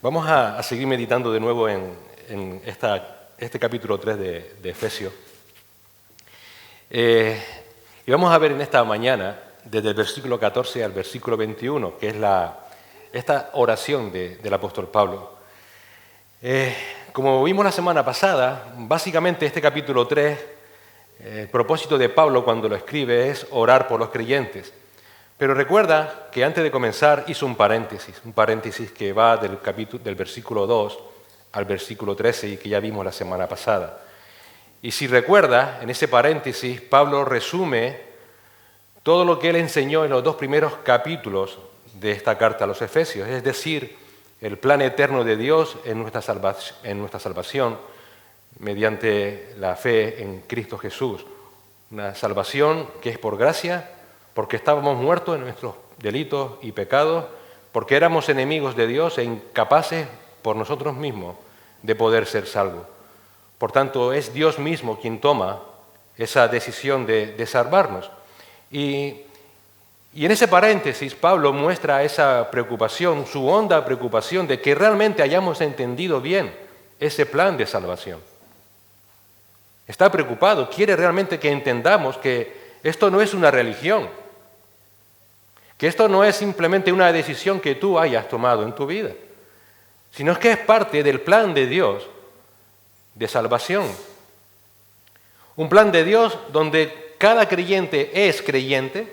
Vamos a seguir meditando de nuevo en este capítulo 3 de Efesios. Y vamos a ver en esta mañana, desde el versículo 14 al versículo 21, que es esta oración del apóstol Pablo. Como vimos la semana pasada, básicamente este capítulo 3, el propósito de Pablo cuando lo escribe es orar por los creyentes. Pero recuerda que antes de comenzar hizo un paréntesis que va del versículo 2 al versículo 13 y que ya vimos la semana pasada. Y si recuerda, en ese paréntesis Pablo resume todo lo que él enseñó en los dos primeros capítulos de esta carta a los Efesios, es decir, el plan eterno de Dios en nuestra salvación mediante la fe en Cristo Jesús. Una salvación que es por gracia, porque estábamos muertos en nuestros delitos y pecados, porque éramos enemigos de Dios e incapaces por nosotros mismos de poder ser salvos. Por tanto, es Dios mismo quien toma esa decisión de salvarnos. Y en ese paréntesis, Pablo muestra esa preocupación, su honda preocupación de que realmente hayamos entendido bien ese plan de salvación. Está preocupado, quiere realmente que entendamos que esto no es una religión, que esto no es simplemente una decisión que tú hayas tomado en tu vida, sino que es parte del plan de Dios de salvación. Un plan de Dios donde cada creyente es creyente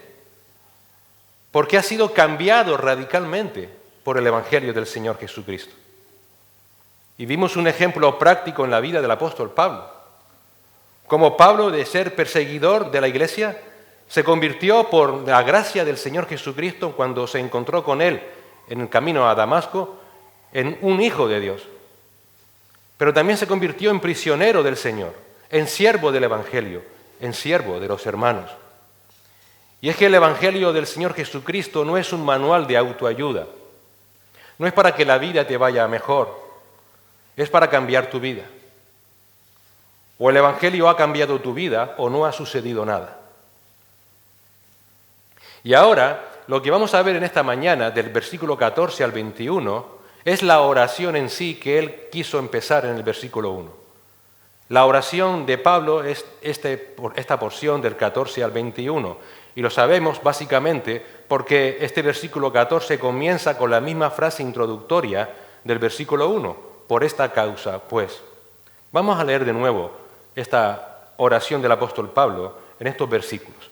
porque ha sido cambiado radicalmente por el Evangelio del Señor Jesucristo. Y vimos un ejemplo práctico en la vida del apóstol Pablo. Como Pablo, de ser perseguidor de la iglesia, se convirtió por la gracia del Señor Jesucristo cuando se encontró con él en el camino a Damasco en un hijo de Dios. Pero también se convirtió en prisionero del Señor, en siervo del Evangelio, en siervo de los hermanos. Y es que el Evangelio del Señor Jesucristo no es un manual de autoayuda, no es para que la vida te vaya mejor, es para cambiar tu vida. O el Evangelio ha cambiado tu vida o no ha sucedido nada. Y ahora, lo que vamos a ver en esta mañana, del versículo 14 al 21, es la oración en sí que él quiso empezar en el versículo 1. La oración de Pablo es esta porción del 14 al 21, y lo sabemos básicamente porque este versículo 14 comienza con la misma frase introductoria del versículo 1, por esta causa, pues. Vamos a leer de nuevo esta oración del apóstol Pablo en estos versículos.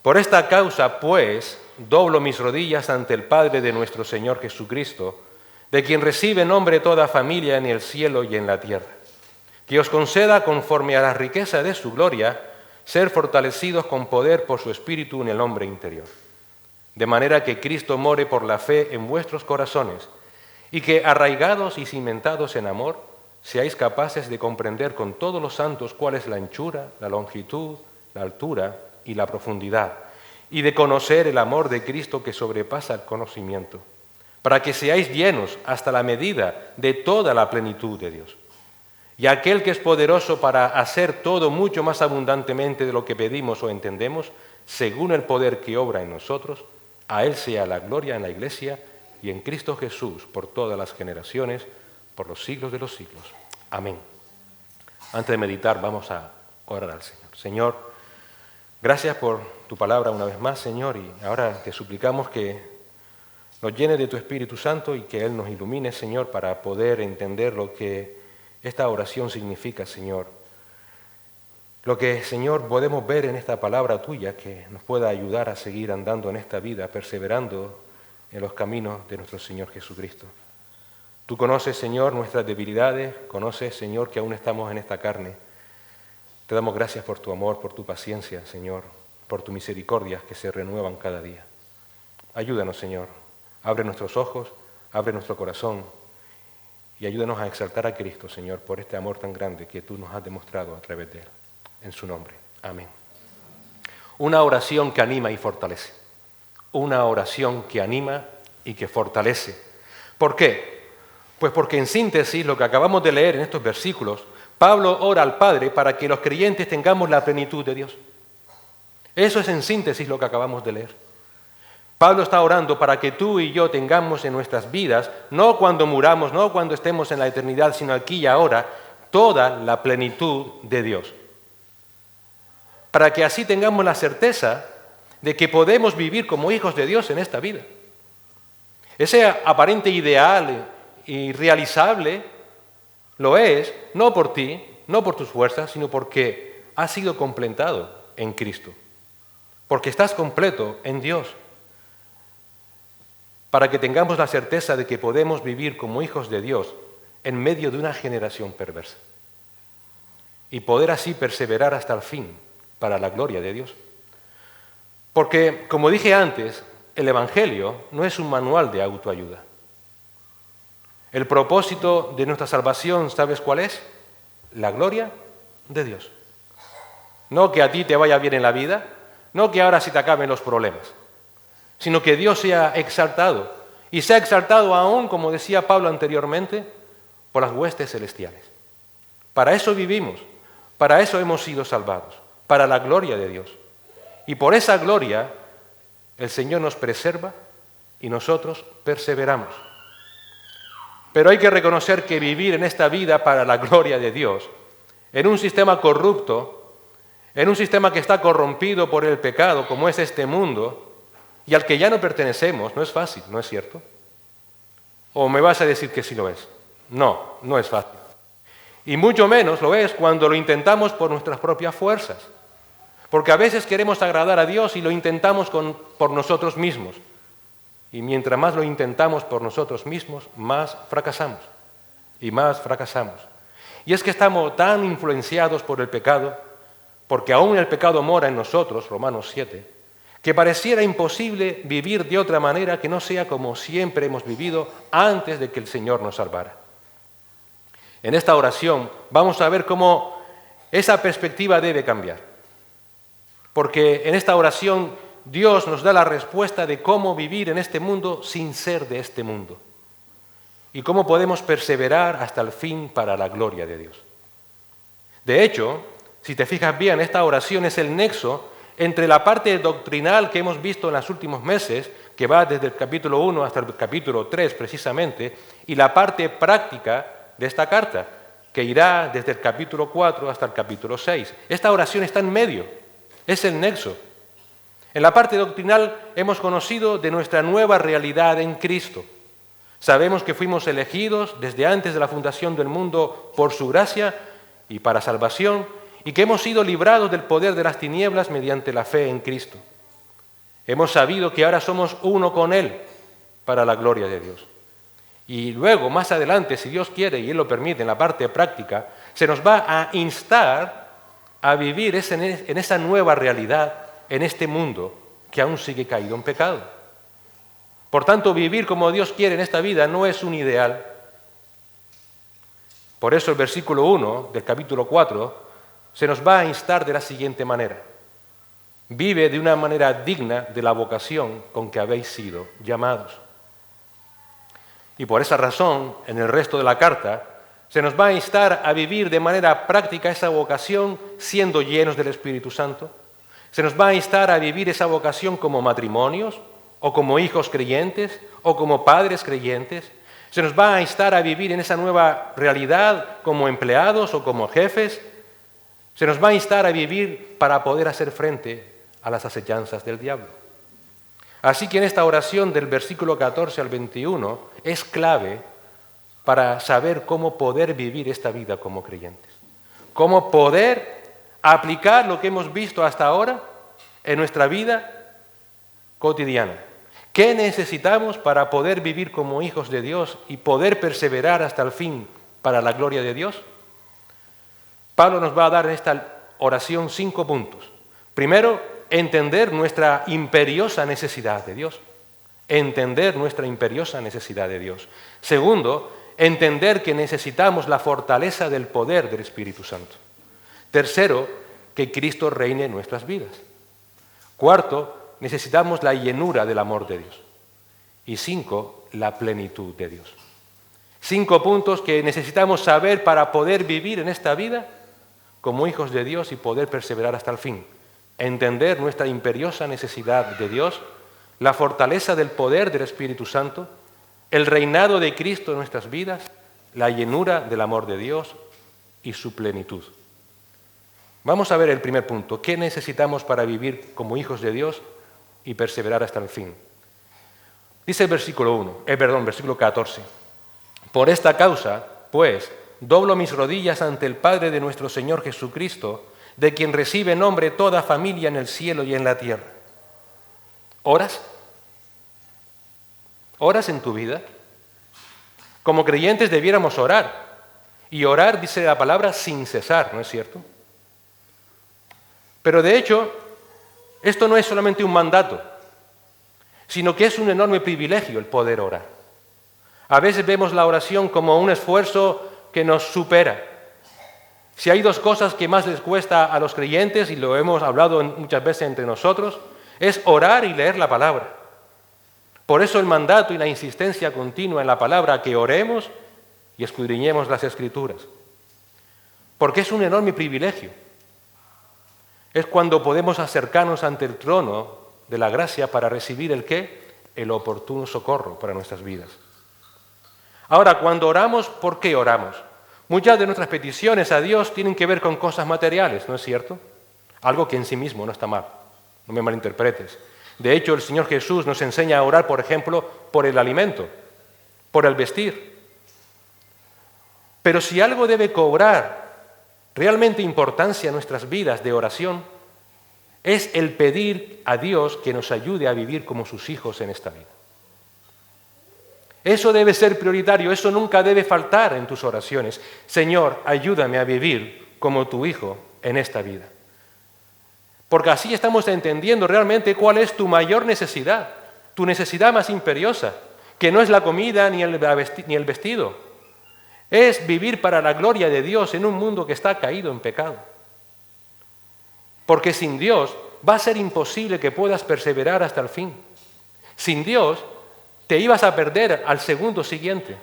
Por esta causa, pues, doblo mis rodillas ante el Padre de nuestro Señor Jesucristo, de quien recibe nombre toda familia en el cielo y en la tierra, que os conceda, conforme a la riqueza de su gloria, ser fortalecidos con poder por su Espíritu en el hombre interior, de manera que Cristo more por la fe en vuestros corazones, y que, arraigados y cimentados en amor, seáis capaces de comprender con todos los santos cuál es la anchura, la longitud, la altura y la profundidad, y de conocer el amor de Cristo que sobrepasa el conocimiento, para que seáis llenos hasta la medida de toda la plenitud de Dios. Y aquel que es poderoso para hacer todo mucho más abundantemente de lo que pedimos o entendemos, según el poder que obra en nosotros, a Él sea la gloria en la Iglesia y en Cristo Jesús por todas las generaciones, por los siglos de los siglos. Amén. Antes de meditar, vamos a orar al Señor. Señor, gracias por tu palabra una vez más, Señor, y ahora te suplicamos que nos llene de tu Espíritu Santo y que Él nos ilumine, Señor, para poder entender lo que esta oración significa, Señor. Lo que, Señor, podemos ver en esta palabra tuya que nos pueda ayudar a seguir andando en esta vida, perseverando en los caminos de nuestro Señor Jesucristo. Tú conoces, Señor, nuestras debilidades, conoces, Señor, que aún estamos en esta carne. Te damos gracias por tu amor, por tu paciencia, Señor, por tu misericordia que se renuevan cada día. Ayúdanos, Señor. Abre nuestros ojos, abre nuestro corazón y ayúdanos a exaltar a Cristo, Señor, por este amor tan grande que tú nos has demostrado a través de Él. En su nombre. Amén. Una oración que anima y fortalece. Una oración que anima y que fortalece. ¿Por qué? Pues porque en síntesis, lo que acabamos de leer en estos versículos, Pablo ora al Padre para que los creyentes tengamos la plenitud de Dios. Eso es en síntesis lo que acabamos de leer. Pablo está orando para que tú y yo tengamos en nuestras vidas, no cuando muramos, no cuando estemos en la eternidad, sino aquí y ahora, toda la plenitud de Dios. Para que así tengamos la certeza de que podemos vivir como hijos de Dios en esta vida. Ese aparente ideal irrealizable lo es, no por ti, no por tus fuerzas, sino porque has sido completado en Cristo. Porque estás completo en Dios. Para que tengamos la certeza de que podemos vivir como hijos de Dios en medio de una generación perversa. Y poder así perseverar hasta el fin para la gloria de Dios. Porque, como dije antes, el Evangelio no es un manual de autoayuda. El propósito de nuestra salvación, ¿sabes cuál es? La gloria de Dios. No que a ti te vaya bien en la vida, no que ahora sí te acaben los problemas, sino que Dios sea exaltado, y sea exaltado aún, como decía Pablo anteriormente, por las huestes celestiales. Para eso vivimos, para eso hemos sido salvados, para la gloria de Dios. Y por esa gloria el Señor nos preserva y nosotros perseveramos. Pero hay que reconocer que vivir en esta vida para la gloria de Dios, en un sistema corrupto, en un sistema que está corrompido por el pecado, como es este mundo, y al que ya no pertenecemos, no es fácil, ¿no es cierto? ¿O me vas a decir que sí lo es? No, no es fácil. Y mucho menos lo es cuando lo intentamos por nuestras propias fuerzas. Porque a veces queremos agradar a Dios y lo intentamos por nosotros mismos. Y mientras más lo intentamos por nosotros mismos, más fracasamos. Y más fracasamos. Y es que estamos tan influenciados por el pecado, porque aún el pecado mora en nosotros, Romanos 7, que pareciera imposible vivir de otra manera que no sea como siempre hemos vivido antes de que el Señor nos salvara. En esta oración vamos a ver cómo esa perspectiva debe cambiar. Porque en esta oración Dios nos da la respuesta de cómo vivir en este mundo sin ser de este mundo. Y cómo podemos perseverar hasta el fin para la gloria de Dios. De hecho, si te fijas bien, esta oración es el nexo entre la parte doctrinal que hemos visto en los últimos meses, que va desde el capítulo 1 hasta el capítulo 3 precisamente, y la parte práctica de esta carta, que irá desde el capítulo 4 hasta el capítulo 6. Esta oración está en medio, es el nexo. En la parte doctrinal hemos conocido de nuestra nueva realidad en Cristo. Sabemos que fuimos elegidos desde antes de la fundación del mundo por su gracia y para salvación, y que hemos sido librados del poder de las tinieblas mediante la fe en Cristo. Hemos sabido que ahora somos uno con Él para la gloria de Dios. Y luego, más adelante, si Dios quiere y Él lo permite, en la parte práctica, se nos va a instar a vivir en esa nueva realidad, en este mundo que aún sigue caído en pecado. Por tanto, vivir como Dios quiere en esta vida no es un ideal. Por eso el versículo 1 del capítulo 4 se nos va a instar de la siguiente manera. Vive de una manera digna de la vocación con que habéis sido llamados. Y por esa razón, en el resto de la carta, se nos va a instar a vivir de manera práctica esa vocación siendo llenos del Espíritu Santo. Se nos va a instar a vivir esa vocación como matrimonios, o como hijos creyentes, o como padres creyentes. Se nos va a instar a vivir en esa nueva realidad como empleados o como jefes. Se nos va a instar a vivir para poder hacer frente a las acechanzas del diablo. Así que en esta oración del versículo 14 al 21 es clave para saber cómo poder vivir esta vida como creyentes. Cómo poder aplicar lo que hemos visto hasta ahora en nuestra vida cotidiana. ¿Qué necesitamos para poder vivir como hijos de Dios y poder perseverar hasta el fin para la gloria de Dios? Pablo nos va a dar en esta oración 5 puntos. Primero, entender nuestra imperiosa necesidad de Dios. Entender nuestra imperiosa necesidad de Dios. Segundo, entender que necesitamos la fortaleza del poder del Espíritu Santo. Tercero, que Cristo reine en nuestras vidas. Cuarto, necesitamos la llenura del amor de Dios. Y 5, la plenitud de Dios. 5 puntos que necesitamos saber para poder vivir en esta vida como hijos de Dios y poder perseverar hasta el fin. Entender nuestra imperiosa necesidad de Dios, la fortaleza del poder del Espíritu Santo, el reinado de Cristo en nuestras vidas, la llenura del amor de Dios y su plenitud. Vamos a ver el primer punto. ¿Qué necesitamos para vivir como hijos de Dios y perseverar hasta el fin? Dice el versículo 14. Por esta causa, pues, doblo mis rodillas ante el Padre de nuestro Señor Jesucristo, de quien recibe nombre toda familia en el cielo y en la tierra. ¿Oras? ¿Oras en tu vida? Como creyentes debiéramos orar. Y orar, dice la palabra, sin cesar, ¿no es cierto? Pero de hecho, esto no es solamente un mandato, sino que es un enorme privilegio el poder orar. A veces vemos la oración como un esfuerzo que nos supera. Si hay dos cosas que más les cuesta a los creyentes, y lo hemos hablado muchas veces entre nosotros, es orar y leer la palabra. Por eso el mandato y la insistencia continua en la palabra, que oremos y escudriñemos las Escrituras. Porque es un enorme privilegio. Es cuando podemos acercarnos ante el trono de la gracia para recibir ¿el qué? El oportuno socorro para nuestras vidas. Ahora, cuando oramos, ¿por qué oramos? Muchas de nuestras peticiones a Dios tienen que ver con cosas materiales, ¿no es cierto? Algo que en sí mismo no está mal, no me malinterpretes. De hecho, el Señor Jesús nos enseña a orar, por ejemplo, por el alimento, por el vestir. Pero si algo debe cobrar realmente importancia en nuestras vidas de oración, es el pedir a Dios que nos ayude a vivir como sus hijos en esta vida. Eso debe ser prioritario, eso nunca debe faltar en tus oraciones. Señor, ayúdame a vivir como tu hijo en esta vida. Porque así estamos entendiendo realmente cuál es tu mayor necesidad, tu necesidad más imperiosa, que no es la comida ni el vestido. Es vivir para la gloria de Dios en un mundo que está caído en pecado. Porque sin Dios va a ser imposible que puedas perseverar hasta el fin. Sin Dios te ibas a perder al segundo siguiente.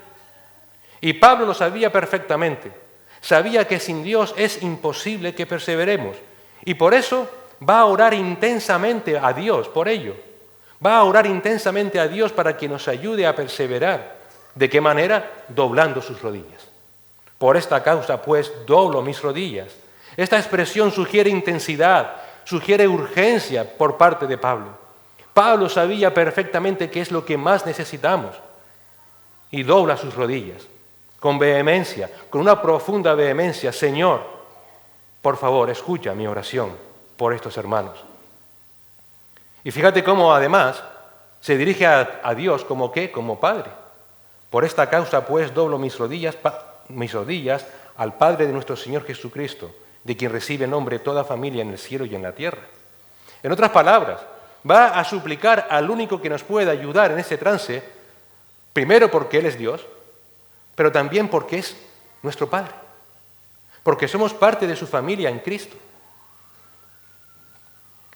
Y Pablo lo sabía perfectamente. Sabía que sin Dios es imposible que perseveremos. Y por eso va a orar intensamente a Dios por ello. Va a orar intensamente a Dios para que nos ayude a perseverar. ¿De qué manera? Doblando sus rodillas. Por esta causa, pues, doblo mis rodillas. Esta expresión sugiere intensidad, sugiere urgencia por parte de Pablo. Pablo sabía perfectamente qué es lo que más necesitamos y dobla sus rodillas con vehemencia, con una profunda vehemencia. Señor, por favor, escucha mi oración por estos hermanos. Y fíjate cómo además se dirige a Dios como ¿qué? Como Padre. Por esta causa, pues, doblo mis rodillas al Padre de nuestro Señor Jesucristo, de quien recibe nombre toda familia en el cielo y en la tierra. En otras palabras, va a suplicar al único que nos puede ayudar en ese trance, primero porque Él es Dios, pero también porque es nuestro Padre, porque somos parte de su familia en Cristo.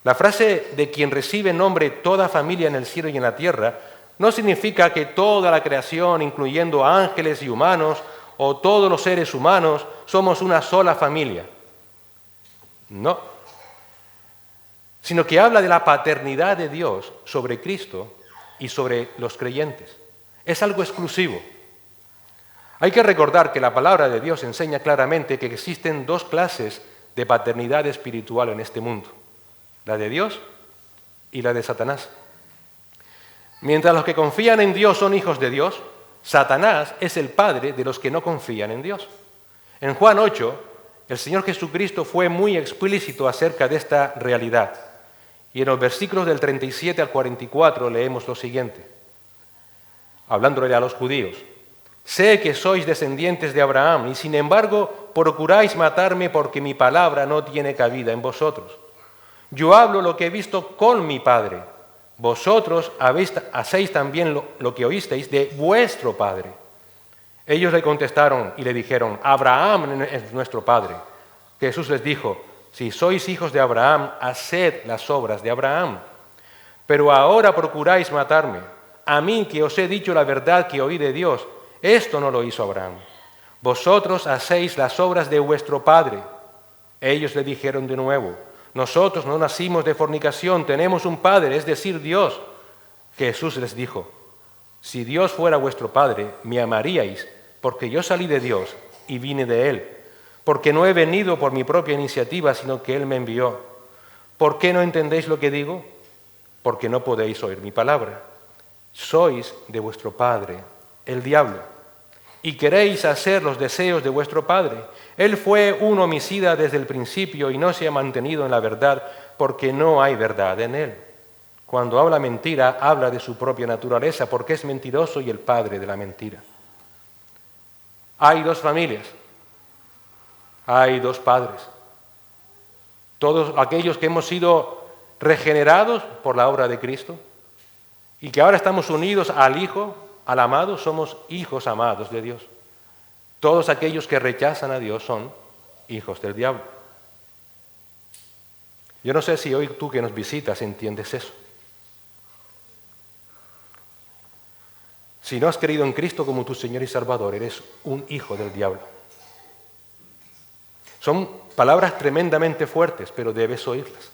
La frase de quien recibe nombre toda familia en el cielo y en la tierra no significa que toda la creación, incluyendo ángeles y humanos, o todos los seres humanos, somos una sola familia. No. Sino que habla de la paternidad de Dios sobre Cristo y sobre los creyentes. Es algo exclusivo. Hay que recordar que la palabra de Dios enseña claramente que existen dos clases de paternidad espiritual en este mundo: la de Dios y la de Satanás. Mientras los que confían en Dios son hijos de Dios, Satanás es el padre de los que no confían en Dios. En Juan 8, el Señor Jesucristo fue muy explícito acerca de esta realidad. Y en los versículos del 37 al 44 leemos lo siguiente, hablándole a los judíos: sé que sois descendientes de Abraham, y sin embargo procuráis matarme porque mi palabra no tiene cabida en vosotros. Yo hablo lo que he visto con mi Padre. Vosotros hacéis también lo que oísteis de vuestro padre. Ellos le contestaron y le dijeron: Abraham es nuestro padre. Jesús les dijo: si sois hijos de Abraham, haced las obras de Abraham. Pero ahora procuráis matarme, a mí que os he dicho la verdad que oí de Dios. Esto no lo hizo Abraham. Vosotros hacéis las obras de vuestro padre. Ellos le dijeron de nuevo: nosotros no nacimos de fornicación, tenemos un padre, es decir, Dios. Jesús les dijo: si Dios fuera vuestro Padre, me amaríais, porque yo salí de Dios y vine de Él, porque no he venido por mi propia iniciativa, sino que Él me envió. ¿Por qué no entendéis lo que digo? Porque no podéis oír mi palabra. Sois de vuestro padre, el diablo, y queréis hacer los deseos de vuestro padre. Él fue un homicida desde el principio y no se ha mantenido en la verdad, porque no hay verdad en él. Cuando habla mentira, habla de su propia naturaleza, porque es mentiroso y el padre de la mentira. Hay dos familias, hay dos padres. Todos aquellos que hemos sido regenerados por la obra de Cristo y que ahora estamos unidos al Hijo, al amado, somos hijos amados de Dios. Todos aquellos que rechazan a Dios son hijos del diablo. Yo no sé si hoy tú que nos visitas entiendes eso. Si no has creído en Cristo como tu Señor y Salvador, eres un hijo del diablo. Son palabras tremendamente fuertes, pero debes oírlas.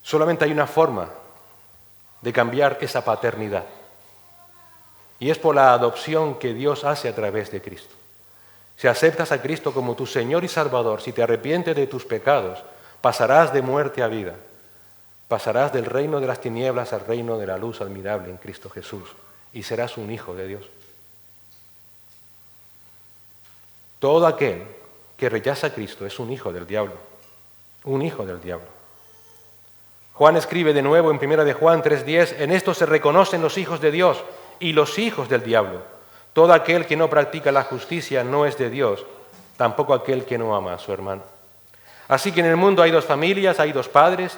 Solamente hay una forma de cambiar esa paternidad, y es por la adopción que Dios hace a través de Cristo. Si aceptas a Cristo como tu Señor y Salvador, si te arrepientes de tus pecados, pasarás de muerte a vida. Pasarás del reino de las tinieblas al reino de la luz admirable en Cristo Jesús, y serás un hijo de Dios. Todo aquel que rechaza a Cristo es un hijo del diablo, un hijo del diablo. Juan escribe de nuevo en 1 de Juan 3:10, en esto se reconocen los hijos de Dios y los hijos del diablo. Todo aquel que no practica la justicia no es de Dios, tampoco aquel que no ama a su hermano. Así que en el mundo hay dos familias, hay dos padres,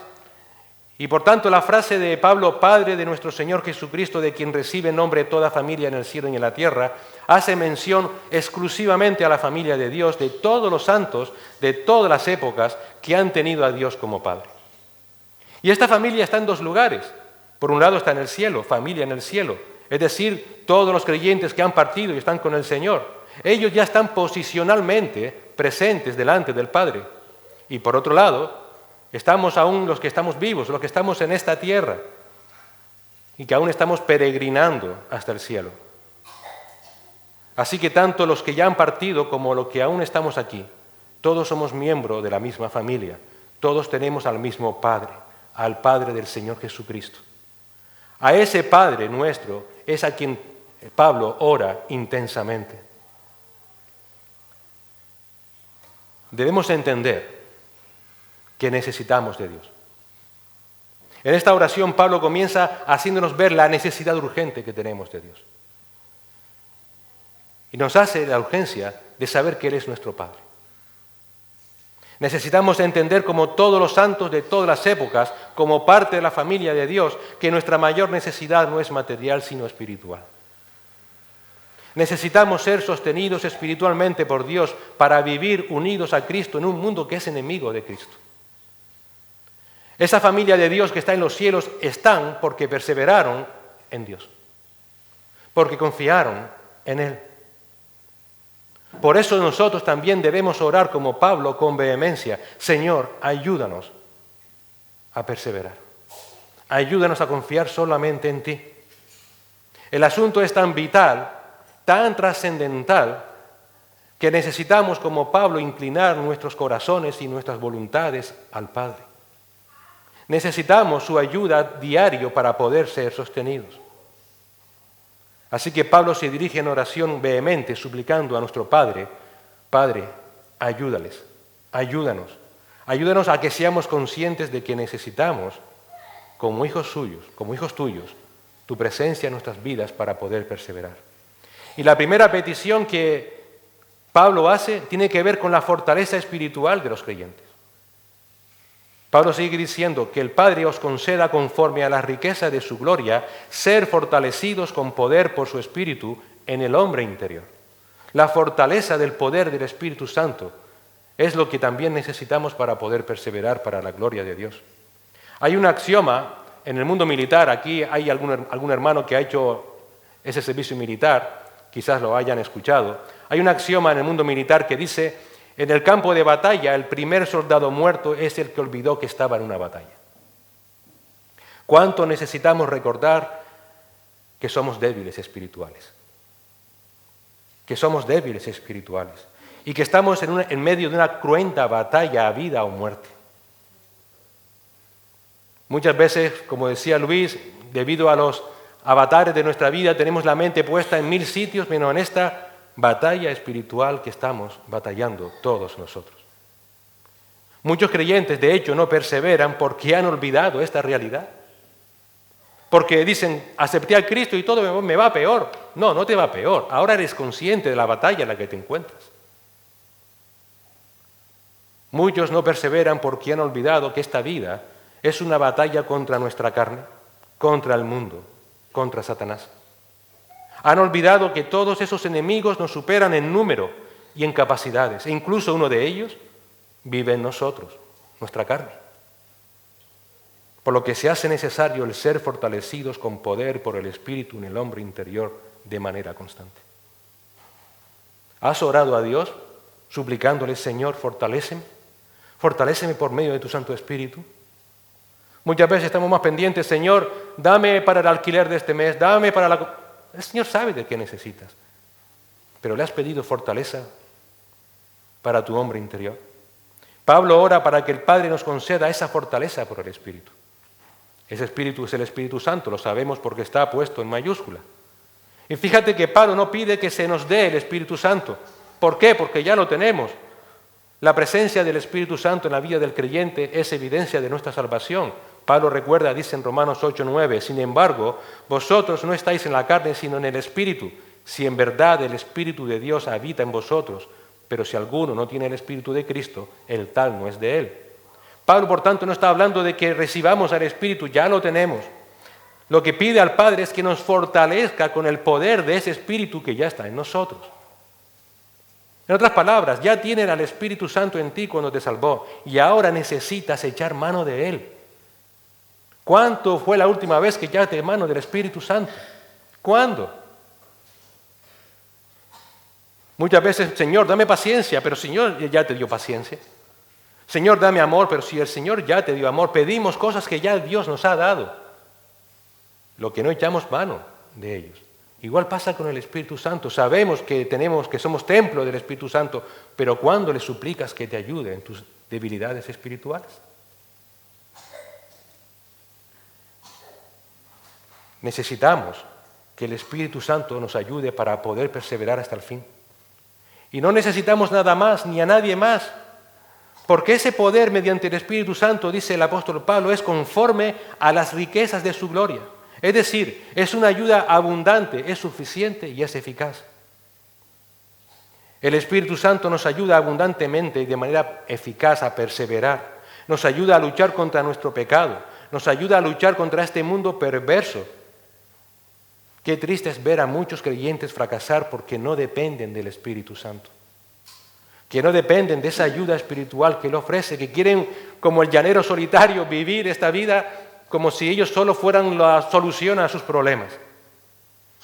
y por tanto la frase de Pablo, Padre de nuestro Señor Jesucristo, de quien recibe nombre toda familia en el cielo y en la tierra, hace mención exclusivamente a la familia de Dios, de todos los santos, de todas las épocas que han tenido a Dios como Padre. Y esta familia está en dos lugares. Por un lado está en el cielo, familia en el cielo, es decir, todos los creyentes que han partido y están con el Señor. Ellos ya están posicionalmente presentes delante del Padre. Y por otro lado, estamos aún los que estamos vivos, los que estamos en esta tierra y que aún estamos peregrinando hasta el cielo. Así que tanto los que ya han partido como los que aún estamos aquí, todos somos miembros de la misma familia, todos tenemos al mismo Padre, al Padre del Señor Jesucristo. A ese Padre nuestro es a quien Pablo ora intensamente. Debemos entender que necesitamos de Dios. En esta oración Pablo comienza haciéndonos ver la necesidad urgente que tenemos de Dios. Y nos hace la urgencia de saber que Él es nuestro Padre. Necesitamos entender, como todos los santos de todas las épocas, como parte de la familia de Dios, que nuestra mayor necesidad no es material, sino espiritual. Necesitamos ser sostenidos espiritualmente por Dios para vivir unidos a Cristo en un mundo que es enemigo de Cristo. Esa familia de Dios que está en los cielos están porque perseveraron en Dios, porque confiaron en Él. Por eso nosotros también debemos orar como Pablo con vehemencia: Señor, ayúdanos a perseverar. Ayúdanos a confiar solamente en ti. El asunto es tan vital, tan trascendental, que necesitamos, como Pablo, inclinar nuestros corazones y nuestras voluntades al Padre. Necesitamos su ayuda diario para poder ser sostenidos. Así que Pablo se dirige en oración vehemente, suplicando a nuestro Padre: Padre, ayúdales, ayúdanos. Ayúdanos a que seamos conscientes de que necesitamos, como hijos suyos, como hijos tuyos, tu presencia en nuestras vidas para poder perseverar. Y la primera petición que Pablo hace tiene que ver con la fortaleza espiritual de los creyentes. Pablo sigue diciendo que el Padre os conceda, conforme a la riqueza de su gloria, ser fortalecidos con poder por su Espíritu en el hombre interior. La fortaleza del poder del Espíritu Santo es lo que también necesitamos para poder perseverar para la gloria de Dios. Hay un axioma en el mundo militar, aquí hay algún hermano que ha hecho ese servicio militar, quizás lo hayan escuchado. Hay un axioma en el mundo militar que dice: en el campo de batalla, el primer soldado muerto es el que olvidó que estaba en una batalla. ¿Cuánto necesitamos recordar que somos débiles espirituales? Que somos débiles espirituales y que estamos en medio de una cruenta batalla a vida o muerte. Muchas veces, como decía Luis, debido a los avatares de nuestra vida, tenemos la mente puesta en 1000 sitios, menos en esta batalla espiritual que estamos batallando todos nosotros. Muchos creyentes, de hecho, no perseveran porque han olvidado esta realidad. Porque dicen, acepté a Cristo y todo me va peor. No, no te va peor. Ahora eres consciente de la batalla en la que te encuentras. Muchos no perseveran porque han olvidado que esta vida es una batalla contra nuestra carne, contra el mundo, contra Satanás. Han olvidado que todos esos enemigos nos superan en número y en capacidades, e incluso uno de ellos vive en nosotros, nuestra carne. Por lo que se hace necesario el ser fortalecidos con poder por el Espíritu en el hombre interior de manera constante. ¿Has orado a Dios suplicándole, Señor, fortaléceme? Fortaléceme por medio de tu Santo Espíritu. Muchas veces estamos más pendientes, Señor, dame para el alquiler de este mes, dame para la... El Señor sabe de qué necesitas, pero le has pedido fortaleza para tu hombre interior. Pablo ora para que el Padre nos conceda esa fortaleza por el Espíritu. Ese Espíritu es el Espíritu Santo, lo sabemos porque está puesto en mayúscula. Y fíjate que Pablo no pide que se nos dé el Espíritu Santo. ¿Por qué? Porque ya lo tenemos. La presencia del Espíritu Santo en la vida del creyente es evidencia de nuestra salvación. Pablo recuerda, dice en Romanos 8:9, sin embargo, vosotros no estáis en la carne, sino en el Espíritu, si en verdad el Espíritu de Dios habita en vosotros. Pero si alguno no tiene el Espíritu de Cristo, el tal no es de él. Pablo, por tanto, no está hablando de que recibamos al Espíritu, ya lo tenemos. Lo que pide al Padre es que nos fortalezca con el poder de ese Espíritu que ya está en nosotros. En otras palabras, ya tienes al Espíritu Santo en ti cuando te salvó y ahora necesitas echar mano de Él. ¿Cuánto fue la última vez que echaste mano del Espíritu Santo? ¿Cuándo? Muchas veces, Señor, dame paciencia, pero Señor ya te dio paciencia. Señor, dame amor, pero si el Señor ya te dio amor, pedimos cosas que ya Dios nos ha dado. Lo que no echamos mano de ellos. Igual pasa con el Espíritu Santo. Sabemos que somos templo del Espíritu Santo, pero ¿cuándo le suplicas que te ayude en tus debilidades espirituales? Necesitamos que el Espíritu Santo nos ayude para poder perseverar hasta el fin. Y no necesitamos nada más ni a nadie más, porque ese poder mediante el Espíritu Santo, dice el apóstol Pablo, es conforme a las riquezas de su gloria. Es decir, es una ayuda abundante, es suficiente y es eficaz. El Espíritu Santo nos ayuda abundantemente y de manera eficaz a perseverar. Nos ayuda a luchar contra nuestro pecado. Nos ayuda a luchar contra este mundo perverso. Qué triste es ver a muchos creyentes fracasar porque no dependen del Espíritu Santo. Que no dependen de esa ayuda espiritual que Él ofrece, que quieren, como el llanero solitario, vivir esta vida como si ellos solo fueran la solución a sus problemas.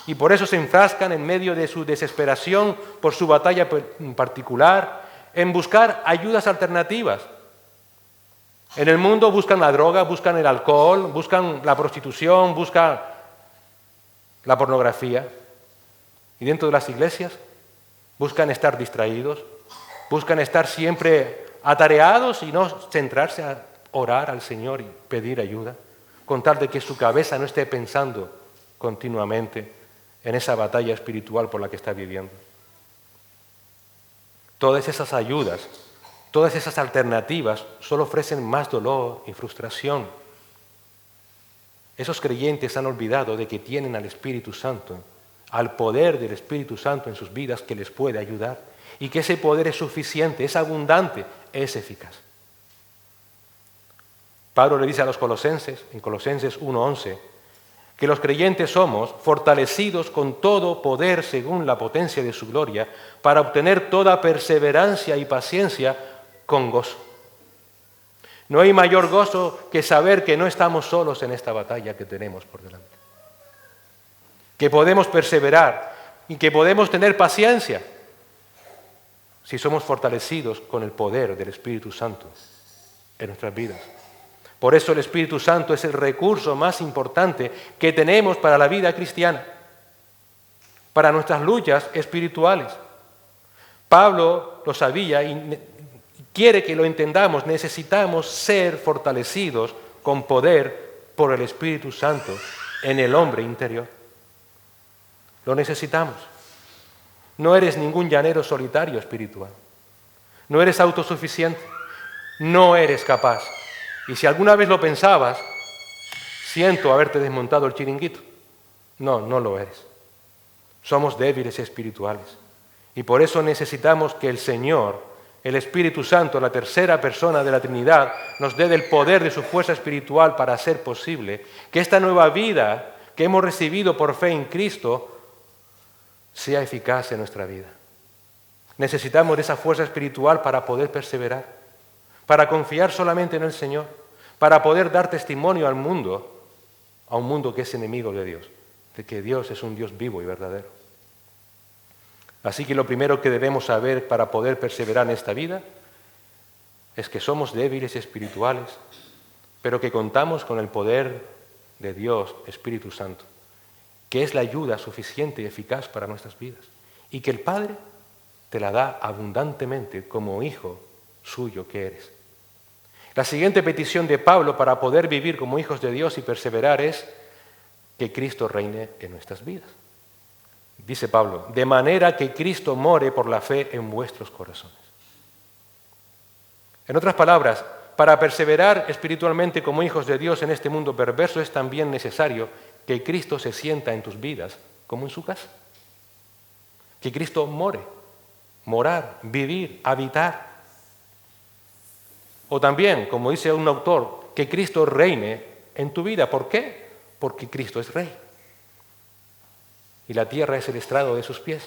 Y por eso se enfrascan en medio de su desesperación por su batalla en particular, en buscar ayudas alternativas. En el mundo buscan la droga, buscan el alcohol, buscan la prostitución, buscan la pornografía. Y dentro de las iglesias buscan estar distraídos, buscan estar siempre atareados y no centrarse a orar al Señor y pedir ayuda, con tal de que su cabeza no esté pensando continuamente en esa batalla espiritual por la que está viviendo. Todas esas ayudas, todas esas alternativas solo ofrecen más dolor y frustración. Esos creyentes han olvidado de que tienen al Espíritu Santo, al poder del Espíritu Santo en sus vidas que les puede ayudar y que ese poder es suficiente, es abundante, es eficaz. Pablo le dice a los colosenses, en Colosenses 1:11, que los creyentes somos fortalecidos con todo poder según la potencia de su gloria para obtener toda perseverancia y paciencia con gozo. No hay mayor gozo que saber que no estamos solos en esta batalla que tenemos por delante. Que podemos perseverar y que podemos tener paciencia si somos fortalecidos con el poder del Espíritu Santo en nuestras vidas. Por eso el Espíritu Santo es el recurso más importante que tenemos para la vida cristiana, para nuestras luchas espirituales. Pablo lo sabía y quiere que lo entendamos. Necesitamos ser fortalecidos con poder por el Espíritu Santo en el hombre interior. Lo necesitamos. No eres ningún llanero solitario espiritual. No eres autosuficiente. No eres capaz. Y si alguna vez lo pensabas, siento haberte desmontado el chiringuito. No, no lo eres. Somos débiles espirituales. Y por eso necesitamos que el Señor, el Espíritu Santo, la tercera persona de la Trinidad, nos dé del poder de su fuerza espiritual para hacer posible que esta nueva vida que hemos recibido por fe en Cristo sea eficaz en nuestra vida. Necesitamos de esa fuerza espiritual para poder perseverar, para confiar solamente en el Señor, para poder dar testimonio al mundo, a un mundo que es enemigo de Dios, de que Dios es un Dios vivo y verdadero. Así que lo primero que debemos saber para poder perseverar en esta vida es que somos débiles espirituales, pero que contamos con el poder de Dios, Espíritu Santo, que es la ayuda suficiente y eficaz para nuestras vidas, y que el Padre te la da abundantemente como hijo suyo que eres. La siguiente petición de Pablo para poder vivir como hijos de Dios y perseverar es que Cristo reine en nuestras vidas. Dice Pablo, de manera que Cristo more por la fe en vuestros corazones. En otras palabras, para perseverar espiritualmente como hijos de Dios en este mundo perverso es también necesario que Cristo se sienta en tus vidas como en su casa. Que Cristo more, morar, vivir, habitar. O también, como dice un autor, que Cristo reine en tu vida. ¿Por qué? Porque Cristo es Rey. Y la tierra es el estrado de sus pies.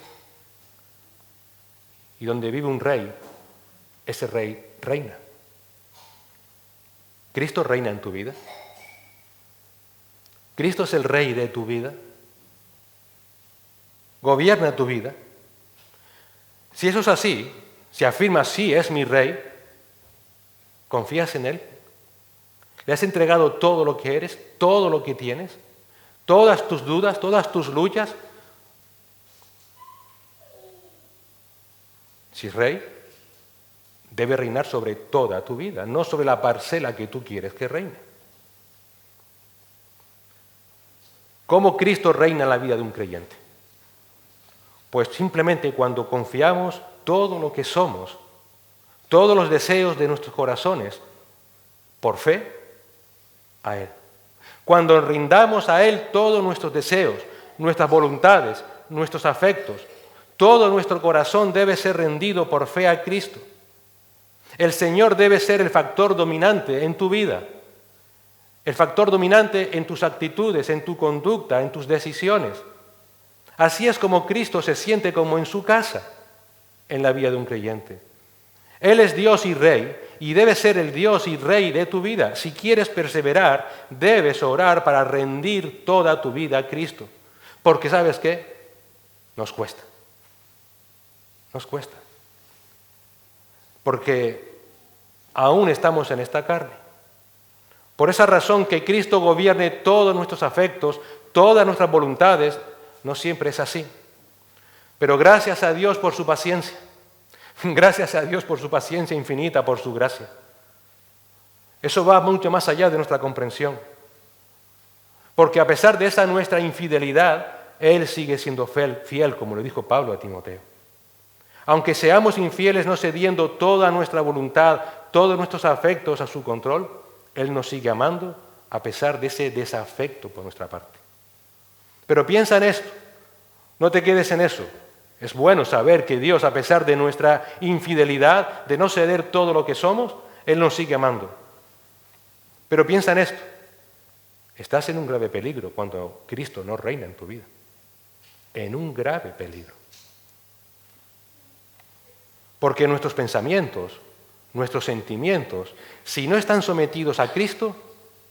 Y donde vive un rey, ese rey reina. ¿Cristo reina en tu vida? ¿Cristo es el rey de tu vida? ¿Gobierna tu vida? Si eso es así, si afirmas sí es mi rey, ¿confías en él? ¿Le has entregado todo lo que eres, todo lo que tienes? ¿Todas tus dudas, todas tus luchas? Si es rey, debe reinar sobre toda tu vida, no sobre la parcela que tú quieres que reine. ¿Cómo Cristo reina en la vida de un creyente? Pues simplemente cuando confiamos todo lo que somos, todos los deseos de nuestros corazones, por fe, a Él. Cuando rindamos a Él todos nuestros deseos, nuestras voluntades, nuestros afectos, todo nuestro corazón debe ser rendido por fe a Cristo. El Señor debe ser el factor dominante en tu vida, el factor dominante en tus actitudes, en tu conducta, en tus decisiones. Así es como Cristo se siente como en su casa en la vida de un creyente. Él es Dios y Rey y debe ser el Dios y Rey de tu vida. Si quieres perseverar, debes orar para rendir toda tu vida a Cristo. Porque ¿sabes qué? Nos cuesta. Nos cuesta. Porque aún estamos en esta carne. Por esa razón que Cristo gobierne todos nuestros afectos, todas nuestras voluntades, no siempre es así. Pero gracias a Dios por su paciencia. Gracias a Dios por su paciencia infinita, por su gracia. Eso va mucho más allá de nuestra comprensión. Porque a pesar de esa nuestra infidelidad, Él sigue siendo fiel, como le dijo Pablo a Timoteo. Aunque seamos infieles no cediendo toda nuestra voluntad, todos nuestros afectos a su control, Él nos sigue amando a pesar de ese desafecto por nuestra parte. Pero piensa en esto, no te quedes en eso. Es bueno saber que Dios, a pesar de nuestra infidelidad, de no ceder todo lo que somos, Él nos sigue amando. Pero piensa en esto, estás en un grave peligro cuando Cristo no reina en tu vida. En un grave peligro. Porque nuestros pensamientos, nuestros sentimientos, si no están sometidos a Cristo,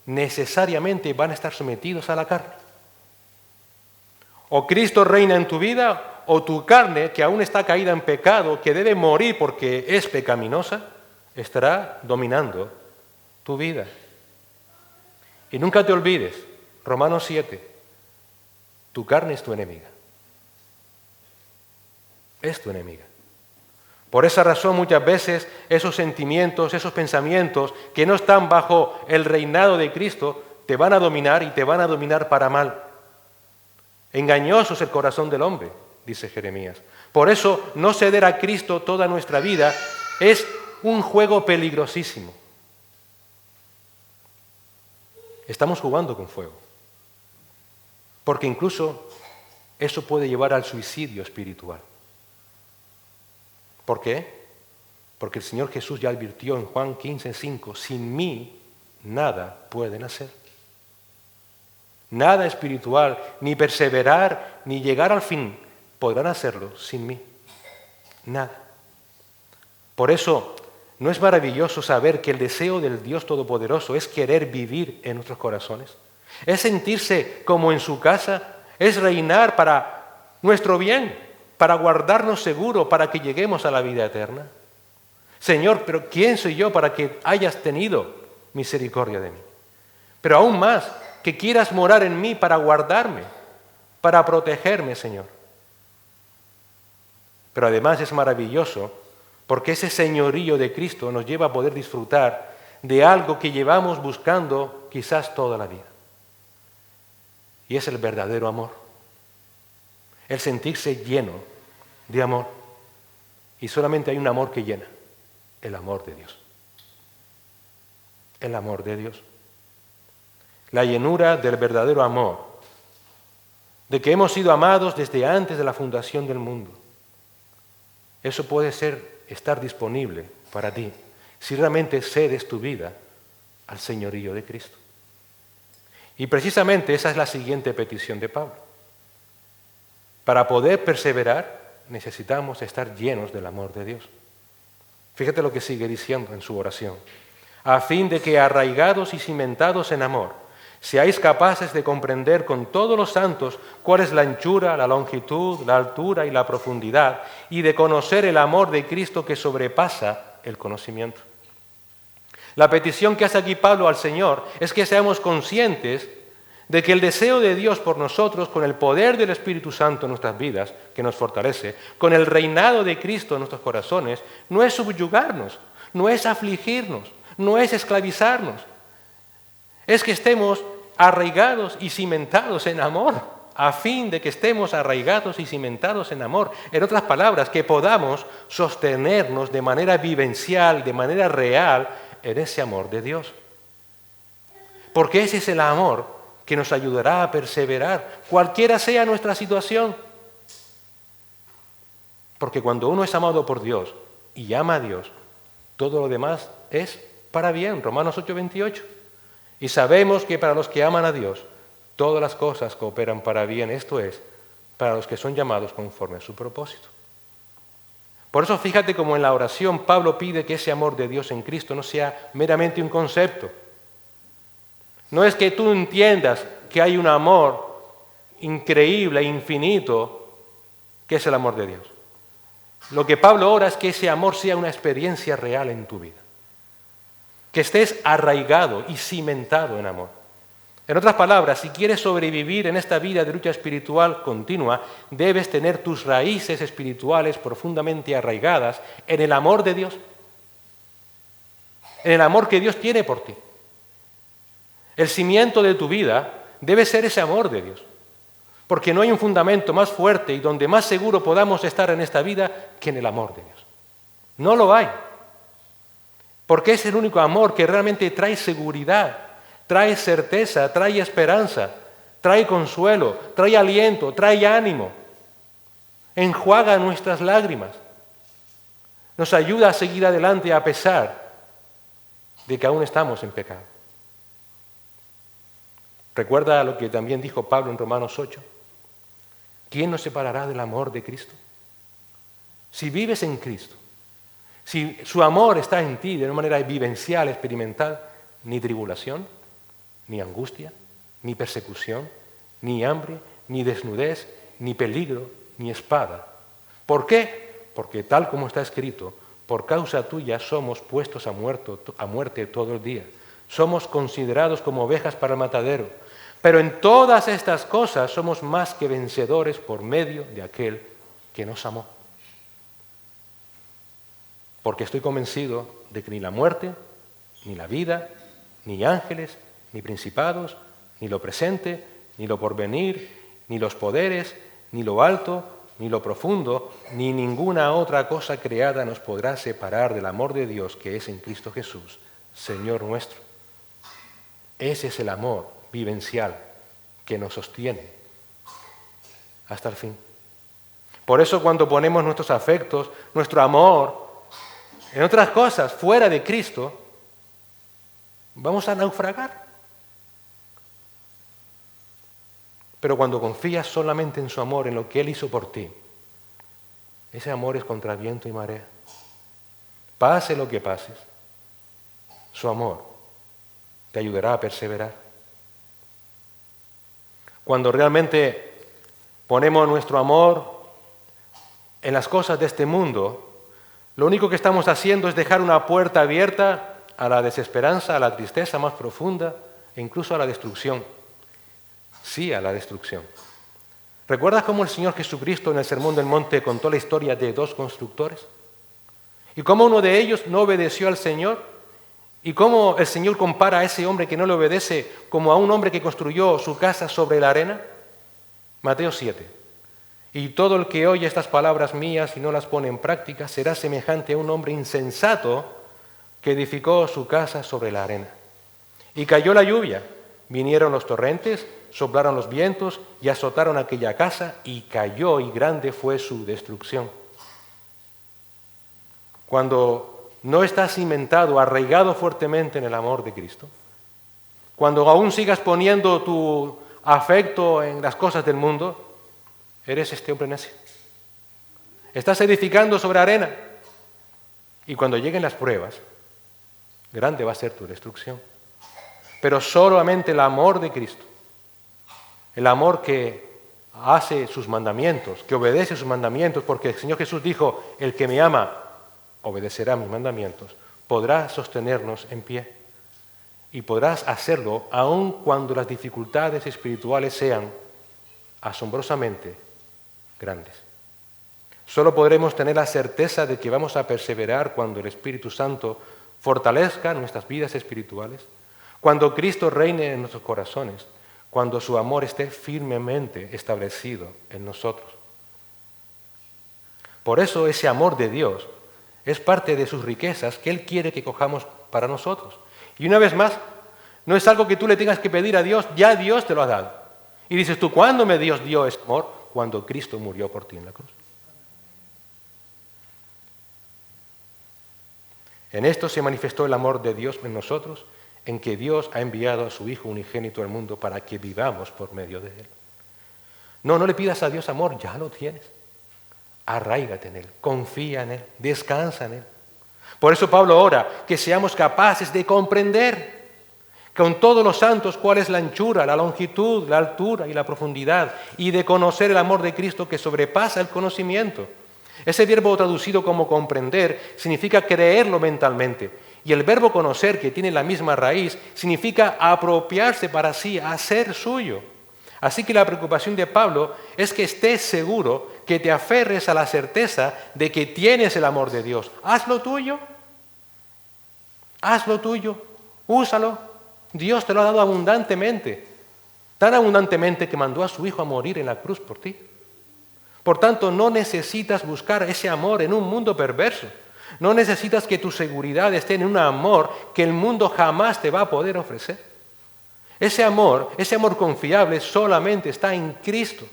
necesariamente van a estar sometidos a la carne. O Cristo reina en tu vida, o tu carne, que aún está caída en pecado, que debe morir porque es pecaminosa, estará dominando tu vida. Y nunca te olvides, Romanos 7, tu carne es tu enemiga. Es tu enemiga. Por esa razón muchas veces esos sentimientos, esos pensamientos que no están bajo el reinado de Cristo, te van a dominar y te van a dominar para mal. Engañoso es el corazón del hombre, dice Jeremías. Por eso no ceder a Cristo toda nuestra vida es un juego peligrosísimo. Estamos jugando con fuego. Porque incluso eso puede llevar al suicidio espiritual. ¿Por qué? Porque el Señor Jesús ya advirtió en Juan 15:5, sin mí nada pueden hacer. Nada espiritual, ni perseverar, ni llegar al fin, podrán hacerlo sin mí. Nada. Por eso, ¿no es maravilloso saber que el deseo del Dios Todopoderoso es querer vivir en nuestros corazones? Es sentirse como en su casa, es reinar para nuestro bien, para guardarnos seguro, para que lleguemos a la vida eterna. Señor, pero ¿quién soy yo para que hayas tenido misericordia de mí? Pero aún más, que quieras morar en mí para guardarme, para protegerme, Señor. Pero además es maravilloso porque ese señorío de Cristo nos lleva a poder disfrutar de algo que llevamos buscando quizás toda la vida. Y es el verdadero amor. El sentirse lleno de amor. Y solamente hay un amor que llena. El amor de Dios. El amor de Dios. La llenura del verdadero amor. De que hemos sido amados desde antes de la fundación del mundo. Eso puede estar disponible para ti si realmente cedes tu vida al señorío de Cristo. Y precisamente esa es la siguiente petición de Pablo. Para poder perseverar necesitamos estar llenos del amor de Dios. Fíjate lo que sigue diciendo en su oración. A fin de que arraigados y cimentados en amor, seáis capaces de comprender con todos los santos cuál es la anchura, la longitud, la altura y la profundidad, y de conocer el amor de Cristo que sobrepasa el conocimiento. La petición que hace aquí Pablo al Señor es que seamos conscientes de que el deseo de Dios por nosotros, con el poder del Espíritu Santo en nuestras vidas, que nos fortalece, con el reinado de Cristo en nuestros corazones, no es subyugarnos, no es afligirnos, no es esclavizarnos. Es que estemos arraigados y cimentados en amor, a fin de que estemos arraigados y cimentados en amor. En otras palabras, que podamos sostenernos de manera vivencial, de manera real, en ese amor de Dios. Porque ese es el amor que nos ayudará a perseverar, cualquiera sea nuestra situación. Porque cuando uno es amado por Dios y ama a Dios, todo lo demás es para bien. Romanos 8:28. Y sabemos que para los que aman a Dios, todas las cosas cooperan para bien, esto es, para los que son llamados conforme a su propósito. Por eso fíjate cómo en la oración Pablo pide que ese amor de Dios en Cristo no sea meramente un concepto. No es que tú entiendas que hay un amor increíble e infinito que es el amor de Dios. Lo que Pablo ora es que ese amor sea una experiencia real en tu vida. Que estés arraigado y cimentado en amor. En otras palabras, si quieres sobrevivir en esta vida de lucha espiritual continua, debes tener tus raíces espirituales profundamente arraigadas en el amor de Dios, en el amor que Dios tiene por ti. El cimiento de tu vida debe ser ese amor de Dios, porque no hay un fundamento más fuerte y donde más seguro podamos estar en esta vida que en el amor de Dios. No lo hay, porque es el único amor que realmente trae seguridad, trae certeza, trae esperanza, trae consuelo, trae aliento, trae ánimo, enjuaga nuestras lágrimas, nos ayuda a seguir adelante a pesar de que aún estamos en pecado. ¿Recuerda lo que también dijo Pablo en Romanos 8? ¿Quién nos separará del amor de Cristo? Si vives en Cristo, si su amor está en ti de una manera vivencial, experimental, ni tribulación, ni angustia, ni persecución, ni hambre, ni desnudez, ni peligro, ni espada. ¿Por qué? Porque tal como está escrito, por causa tuya somos puestos a muerte todo el día. Somos considerados como ovejas para el matadero. Pero en todas estas cosas somos más que vencedores por medio de aquel que nos amó. Porque estoy convencido de que ni la muerte, ni la vida, ni ángeles, ni principados, ni lo presente, ni lo porvenir, ni los poderes, ni lo alto, ni lo profundo, ni ninguna otra cosa creada nos podrá separar del amor de Dios que es en Cristo Jesús, Señor nuestro. Ese es el amor vivencial que nos sostiene hasta el fin. Por eso cuando ponemos nuestros afectos, nuestro amor, en otras cosas fuera de Cristo, vamos a naufragar. Pero cuando confías solamente en su amor, en lo que Él hizo por ti, ese amor es contra viento y marea. Pase lo que pases, su amor te ayudará a perseverar. Cuando realmente ponemos nuestro amor en las cosas de este mundo, lo único que estamos haciendo es dejar una puerta abierta a la desesperanza, a la tristeza más profunda e incluso a la destrucción. Sí, a la destrucción. ¿Recuerdas cómo el Señor Jesucristo en el Sermón del Monte contó la historia de dos constructores? Y cómo uno de ellos no obedeció al Señor, y cómo el Señor compara a ese hombre que no le obedece como a un hombre que construyó su casa sobre la arena. Mateo 7. Y todo el que oye estas palabras mías y no las pone en práctica será semejante a un hombre insensato que edificó su casa sobre la arena. Y cayó la lluvia, vinieron los torrentes, soplaron los vientos y azotaron aquella casa y cayó y grande fue su destrucción. Cuando no estás cimentado, arraigado fuertemente en el amor de Cristo, cuando aún sigas poniendo tu afecto en las cosas del mundo, eres este hombre necio. Estás edificando sobre arena. Y cuando lleguen las pruebas, grande va a ser tu destrucción. Pero solamente el amor de Cristo, el amor que hace sus mandamientos, que obedece sus mandamientos, porque el Señor Jesús dijo, el que me ama obedecerá mis mandamientos, podrá sostenernos en pie. Y podrás hacerlo aun cuando las dificultades espirituales sean asombrosamente grandes. Solo podremos tener la certeza de que vamos a perseverar cuando el Espíritu Santo fortalezca nuestras vidas espirituales, cuando Cristo reine en nuestros corazones, cuando su amor esté firmemente establecido en nosotros. Por eso ese amor de Dios es parte de sus riquezas que Él quiere que cojamos para nosotros. Y una vez más, no es algo que tú le tengas que pedir a Dios, ya Dios te lo ha dado. Y dices tú, ¿cuándo me Dios dio ese amor? Cuando Cristo murió por ti en la cruz. En esto se manifestó el amor de Dios en nosotros, en que Dios ha enviado a su Hijo unigénito al mundo para que vivamos por medio de Él. No le pidas a Dios amor, ya lo tienes. Arráigate en Él, confía en Él, descansa en Él. Por eso Pablo ora que seamos capaces de comprender con todos los santos cuál es la anchura, la longitud, la altura y la profundidad, y de conocer el amor de Cristo que sobrepasa el conocimiento. Ese verbo traducido como comprender significa creerlo mentalmente, y el verbo conocer, que tiene la misma raíz, significa apropiarse para sí, hacer suyo. Así que la preocupación de Pablo es que estés seguro, que te aferres a la certeza de que tienes el amor de Dios. Hazlo tuyo, úsalo. Dios te lo ha dado abundantemente, tan abundantemente que mandó a su Hijo a morir en la cruz por ti. Por tanto, no necesitas buscar ese amor en un mundo perverso. No necesitas que tu seguridad esté en un amor que el mundo jamás te va a poder ofrecer. Ese amor confiable solamente está en Cristo.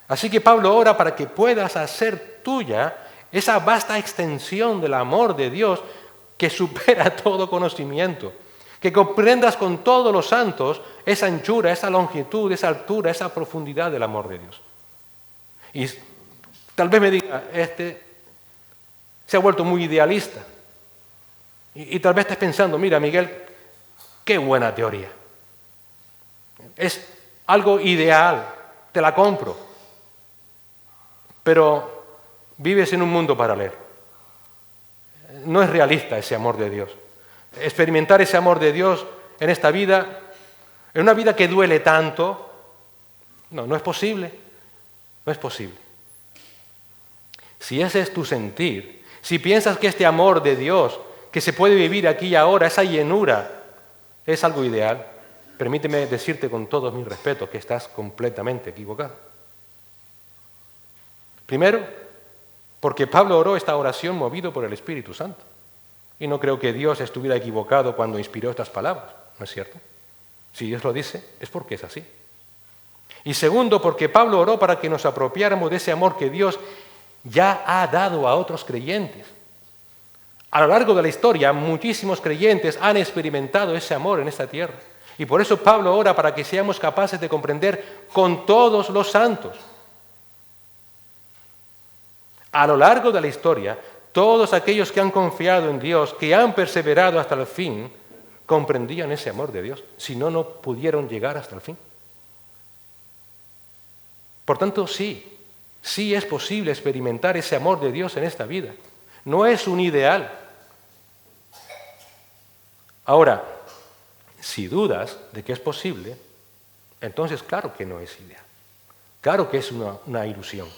Así que Pablo ora para que puedas hacer tuya esa vasta extensión del amor de Dios que supera todo conocimiento. Que comprendas con todos los santos esa anchura, esa longitud, esa altura, esa profundidad del amor de Dios. Y tal vez me diga, se ha vuelto muy idealista. Y tal vez estés pensando, mira Miguel, qué buena teoría. Es algo ideal, te la compro. Pero vives en un mundo paralelo. No es realista ese amor de Dios. experimentar ese amor de Dios en esta vida, en una vida que duele tanto. No, no es posible. No es posible. Si ese es tu sentir, si piensas que este amor de Dios, que se puede vivir aquí y ahora, esa llenura, es algo ideal, permíteme decirte con todo mi respeto que estás completamente equivocado. Primero, porque Pablo oró esta oración movido por el Espíritu Santo. Y no creo que Dios estuviera equivocado cuando inspiró estas palabras, ¿no es cierto? Si Dios lo dice, es porque es así. Y segundo, porque Pablo oró para que nos apropiáramos de ese amor que Dios ya ha dado a otros creyentes. A lo largo de la historia, muchísimos creyentes han experimentado ese amor en esta tierra. Y por eso Pablo ora para que seamos capaces de comprender con todos los santos. A lo largo de la historia, todos aquellos que han confiado en Dios, que han perseverado hasta el fin, comprendían ese amor de Dios. Si no, no pudieron llegar hasta el fin. Por tanto, sí es posible experimentar ese amor de Dios en esta vida. No es un ideal. Ahora, si dudas de que es posible, entonces claro que no es ideal. Claro que es una ilusión.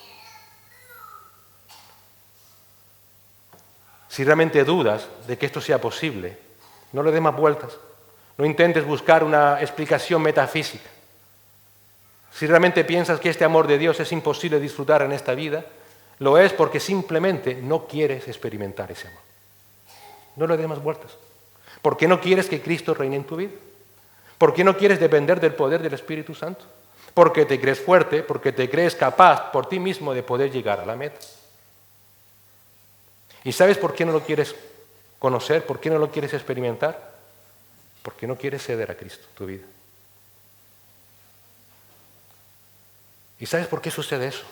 Si realmente dudas de que esto sea posible, no le des más vueltas. No intentes buscar una explicación metafísica. Si realmente piensas que este amor de Dios es imposible disfrutar en esta vida, lo es porque simplemente no quieres experimentar ese amor. No le des más vueltas. ¿Por qué no quieres que Cristo reine en tu vida? ¿Por qué no quieres depender del poder del Espíritu Santo? Porque te crees fuerte, porque te crees capaz por ti mismo de poder llegar a la meta. ¿Y sabes por qué no lo quieres conocer? ¿Por qué no lo quieres experimentar? Porque no quieres ceder a Cristo en tu vida. ¿Y sabes por qué sucede eso?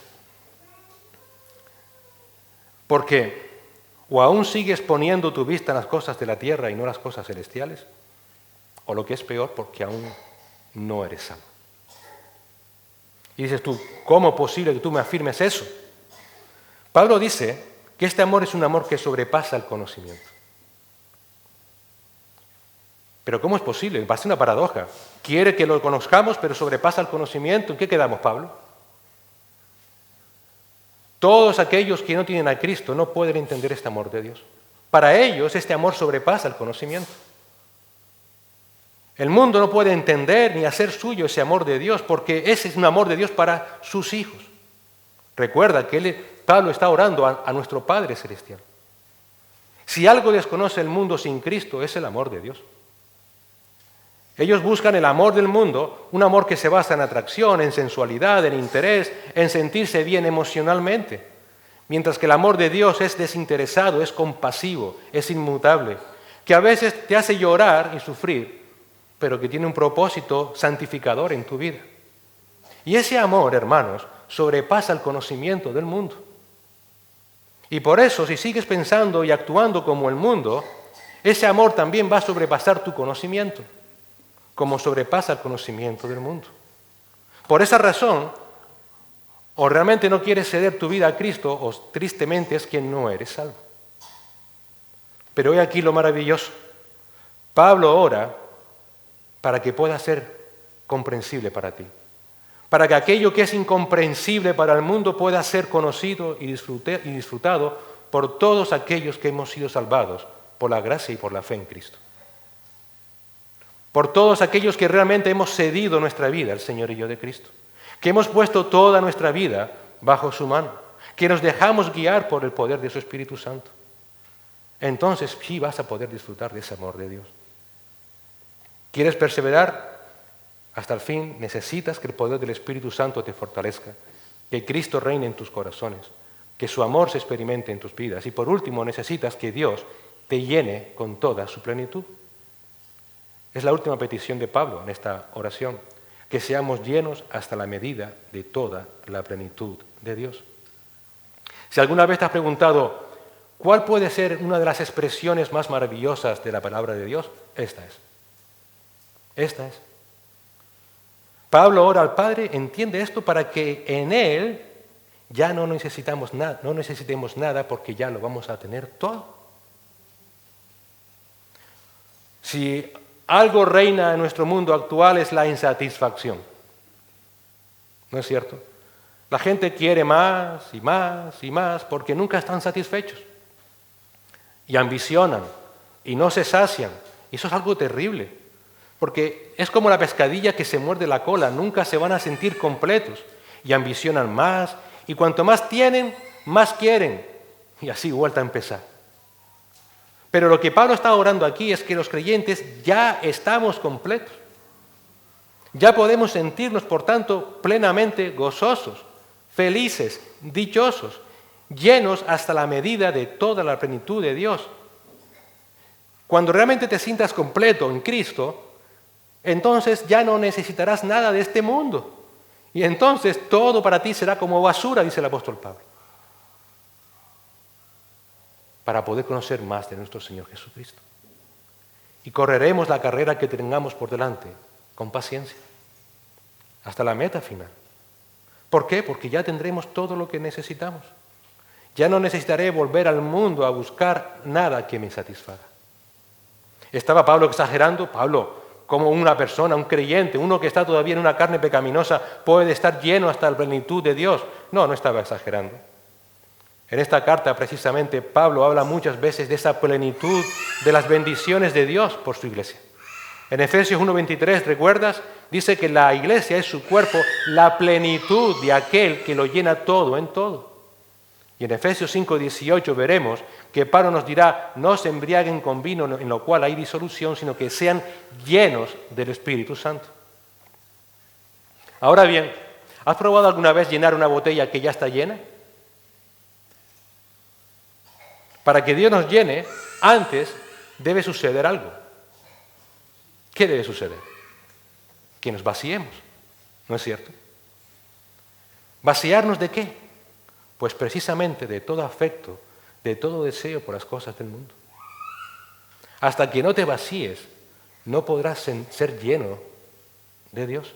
Porque o aún sigues poniendo tu vista en las cosas de la tierra y no en las cosas celestiales, o lo que es peor, porque aún no eres salvo. Y dices tú, ¿cómo es posible que tú me afirmes eso? Pablo dice que este amor es un amor que sobrepasa el conocimiento. Pero ¿cómo es posible? Va a ser una paradoja. Quiere que lo conozcamos, pero sobrepasa el conocimiento. ¿En qué quedamos, Pablo? Todos aquellos que no tienen a Cristo no pueden entender este amor de Dios. Para ellos este amor sobrepasa el conocimiento. El mundo no puede entender ni hacer suyo ese amor de Dios porque ese es un amor de Dios para sus hijos. Recuerda que Pablo está orando a nuestro Padre Celestial. Si algo desconoce el mundo sin Cristo es el amor de Dios. Ellos buscan el amor del mundo, un amor que se basa en atracción, en sensualidad, en interés, en sentirse bien emocionalmente. Mientras que el amor de Dios es desinteresado, es compasivo, es inmutable, que a veces te hace llorar y sufrir, pero que tiene un propósito santificador en tu vida. Y ese amor, hermanos, sobrepasa el conocimiento del mundo. Y por eso, si sigues pensando y actuando como el mundo, ese amor también va a sobrepasar tu conocimiento, como sobrepasa el conocimiento del mundo. Por esa razón, o realmente no quieres ceder tu vida a Cristo, o tristemente es que no eres salvo. Pero hoy aquí lo maravilloso. Pablo ora para que pueda ser comprensible para ti. Para que aquello que es incomprensible para el mundo pueda ser conocido y disfrutado por todos aquellos que hemos sido salvados por la gracia y por la fe en Cristo. Por todos aquellos que realmente hemos cedido nuestra vida al señorío de Cristo, que hemos puesto toda nuestra vida bajo su mano, que nos dejamos guiar por el poder de su Espíritu Santo. Entonces sí vas a poder disfrutar de ese amor de Dios. ¿Quieres perseverar hasta el fin? Necesitas que el poder del Espíritu Santo te fortalezca, que Cristo reine en tus corazones, que su amor se experimente en tus vidas. Y por último, necesitas que Dios te llene con toda su plenitud. Es la última petición de Pablo en esta oración, que seamos llenos hasta la medida de toda la plenitud de Dios. Si alguna vez te has preguntado, ¿cuál puede ser una de las expresiones más maravillosas de la palabra de Dios? Esta es. Esta es. Pablo ora al Padre, entiende esto para que en Él ya no necesitemos nada porque ya lo vamos a tener todo. Si algo reina en nuestro mundo actual es la insatisfacción. ¿No es cierto? La gente quiere más y más y más porque nunca están satisfechos. Y ambicionan y no se sacian. Y eso es algo terrible. Porque es como la pescadilla que se muerde la cola. Nunca se van a sentir completos. Y ambicionan más. Y cuanto más tienen, más quieren. Y así vuelta a empezar. Pero lo que Pablo está orando aquí es que los creyentes ya estamos completos. Ya podemos sentirnos, por tanto, plenamente gozosos, felices, dichosos, llenos hasta la medida de toda la plenitud de Dios. Cuando realmente te sientas completo en Cristo, entonces ya no necesitarás nada de este mundo. Y entonces todo para ti será como basura, dice el apóstol Pablo, para poder conocer más de nuestro Señor Jesucristo. Y correremos la carrera que tengamos por delante con paciencia, hasta la meta final. ¿Por qué? Porque ya tendremos todo lo que necesitamos. Ya no necesitaré volver al mundo a buscar nada que me satisfaga. ¿Estaba Pablo exagerando? Pablo, como una persona, un creyente, uno que está todavía en una carne pecaminosa, puede estar lleno hasta la plenitud de Dios. No, no estaba exagerando. En esta carta, precisamente, Pablo habla muchas veces de esa plenitud de las bendiciones de Dios por su iglesia. En Efesios 1:23, ¿recuerdas? Dice que la iglesia es su cuerpo, la plenitud de aquel que lo llena todo en todo. Y en Efesios 5:18 veremos que Pablo nos dirá, no se embriaguen con vino en lo cual hay disolución, sino que sean llenos del Espíritu Santo. Ahora bien, ¿has probado alguna vez llenar una botella que ya está llena? Para que Dios nos llene, antes debe suceder algo. ¿Qué debe suceder? Que nos vaciemos, ¿no es cierto? ¿Vaciarnos de qué? Pues precisamente de todo afecto, de todo deseo por las cosas del mundo. Hasta que no te vacíes, no podrás ser lleno de Dios.